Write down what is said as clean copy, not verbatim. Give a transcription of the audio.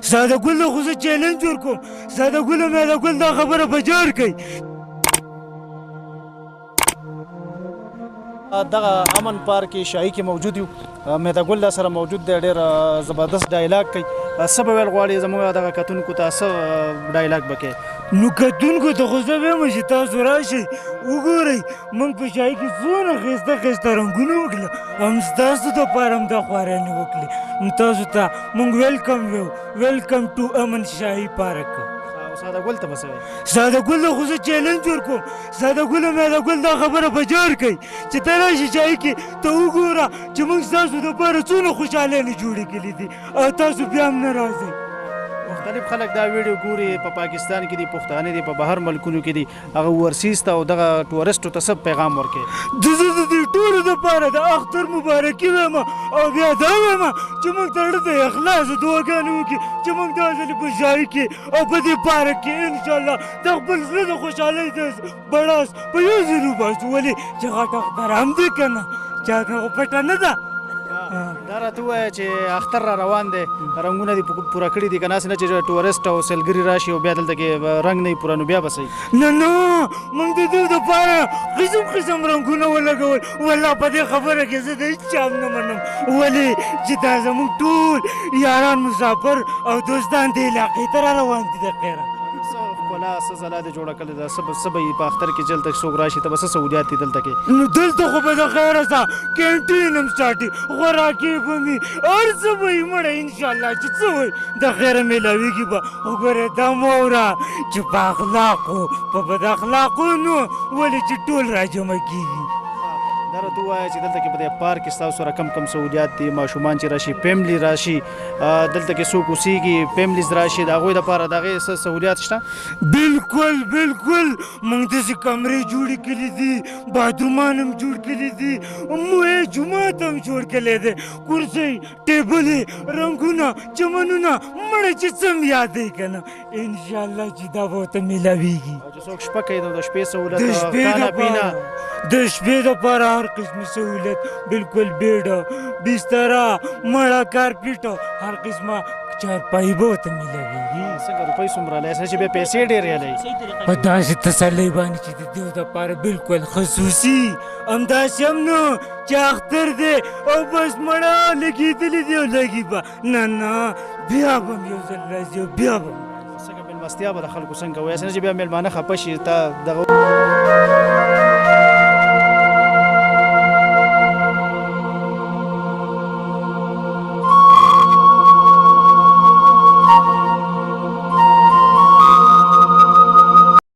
ساده ګل خو زه چیلنج ورکوم ساده ګل ماده ګل دا خبره په جار کوي دغه امن پارک کې شاهي کې موجود یو میدا ګل سره موجود دی ډېر زبردست ډایلاګ کوي څه به ویل غواړي زموږ دغه کتونکو ته څه ډایلاګ به کوي نو کتونکو ته خو زه وایم چې تاسو راشئ وګورئ موږ په شاهي کې څونه ښایسته ښایسته رنګونه وکړه هم ستاسو دپاره هم دا خوارانې وکړې نو تاسو ته موږ ویلکم ویو ویلکم ټو امن شاهي پارک ساده ګل ته به څه وایي ساده ګل خو زه چیلنج ورکوم ساده ګل ماده ګل دا خبره په جار کوي چې ته راشي شاهي کې ته وګوره چې موږ ستاسو دپاره څونه خوشحالۍ جوړې کړي دي او تاسو بیا هم نه راځئ مختلف خلک دا ویډیو ګوري په پاکستان کې دي پښتانه دي په بهر ملکونو کې دي هغه ورسیز ته او دغه ټورسټو ته څه پیغام ورکوي زه د دې ټولو دپاره د اختر مبارکي وایم او بیا دا وایم چې موږ ته زړه ته اخلاص دعاګانې وکړي چې موږ دا ځلې په شاهي کې او په دې پارک کې انشاءالله د خپل زړه د خوشحالۍ د بړاس په یو ځای وباسو ولې چې غټ اختر هم دی که نه چا ته خو پټه نه ده دا راته ووایه چې اختر را روان دی رنګونه دې پوره کړي دي که ناسې نه چې ټورسټ او سیلګري راشي او بیا دلته کې رنګ نه وي پوره نو بیا به صحیح نه نه موږ د دوی دپاره قسم قسم رنګونه ولګول والله په دې خبره کې زه د هېڅ چا هم نه منم ولې چې دا زموږ ټول یاران مسافر او دوستان دې علاقې ته را روان دي د خیره ښکلا څه ځلا دې جوړه کړې ده څه به یې په اختر کې دلته څوک راشي ته به څه سهولیات دي دلته کې نو دلته خو به د خیره سه کینټین هم سټارټي خوراکې به مې هر څه به یې مړه انشاءالله چې څه وایي د خیره میلاویږي به وګوره دا مه وره چې په اخلاقو په بد اخلاقونو ولې چې ټول راجمع کېږي دا راته ووایه چې دلته کې په دې پارک کې ستاسو سره کم کم سهولیات دي ماشومان چې راشي فیملی راشي دلته کې څوک اوسېږي فیملیز راشي د هغوی دپاره د هغې څه سهولیات شته بالکل بالکل موږ داسې کمرې جوړې کړي دي باترومان هم جوړ کړي دي موی جومات هم جوړ کړی دی کرسۍ ټیبلې رنګونه چمنونه مړه چې څه هم یادوي که نه انشاءالله چې دا به ورته میلاویږي او چې څوک شپه کوي نو د شپې سهولت د شپې کانا پینا د شپې دپاره هر قسمي سهولت بالکل بیډه بستره مړه کارپیټ هر قسمه چارپایي به ورته میلاویږي څنګه روپۍ څومره لای چې بیا پیسې ډېرې لای په داسې تسلۍ باندې چې د دې دپاره بالکل خصوصي همداسې هم نه چې اختر دی او بس مړه لګېدلې دي او لګي به نه نه بیا به هم یو ځل راځي او بیا به هم څنګه مېلمستیا به د خلکو څنګه وایي نه چې بیا مېلمانه خفه شي تا دغه